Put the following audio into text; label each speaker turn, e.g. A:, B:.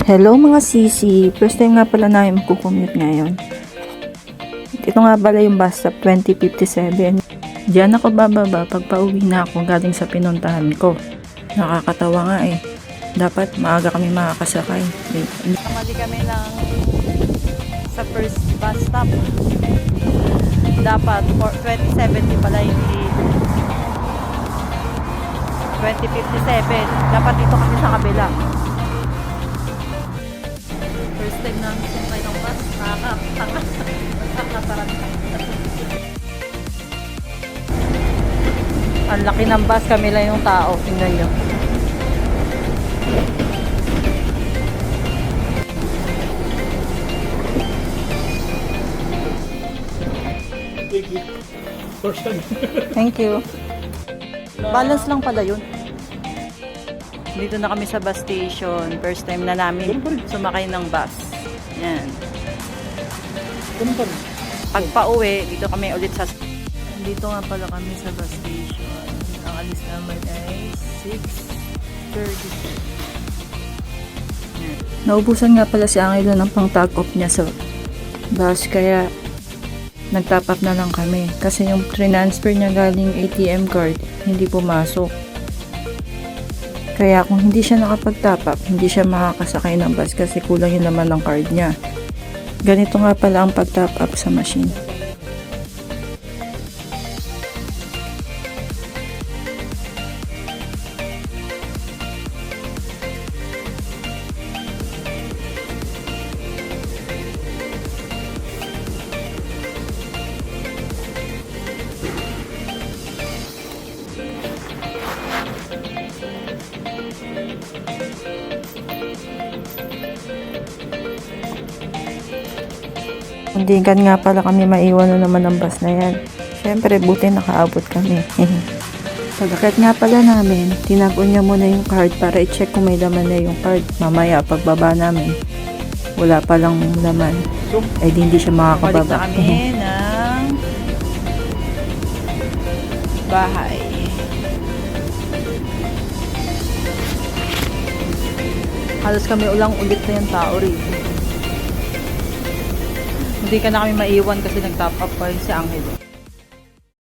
A: Hello mga sisi, first time nga pala namin magkukommute ngayon. Ito nga pala yung bus stop 2057. Diyan ako bababa pag pauwi na ako galing sa pinuntahan ko. Nakakatawa nga eh. Dapat maaga kami makakasakay.
B: Kamali kami ng sa first bus stop. Dapat 2070 pala hindi 2057. Dapat dito kami sa kabila. First time namin sumakay ng bus. Nakakataranta. Ang laki ng bus, kami lang yung tao. Tingnan nyo.
C: First time.
B: Thank you. Balance lang pala yun. Dito na kami sa bus station. First time na namin sumakay ng bus. Yan. Pag pauwi, dito kami ulit sa... Dito nga pala kami sa bus station. Ang alis naman ay 6:30.
A: Naubusan nga pala si Angelo ng pang tag off niya sa bus kaya nag-top up na lang kami kasi yung transfer niya galing ATM card hindi pumasok. Kaya kung hindi siya nakapag-top up, hindi siya makakasakay ng bus kasi kulang yung laman ng card niya. Ganito nga pala ang pag-top up sa machine. Hindi nga pala kami maiwan na naman ng bus na yan. Siyempre, buti nakaabot kami. Pagkakit nga pala namin, tinagon niya muna yung card para i-check kung may laman na yung card. Mamaya, pagbaba namin, wala palang laman. Ay, hindi siya makakababa.
B: Balik na kami ng bahay. Halos kami ulang ulit na yung tao rito. Hindi ka na kami maiwan kasi nag-top up pa rin si Angelo.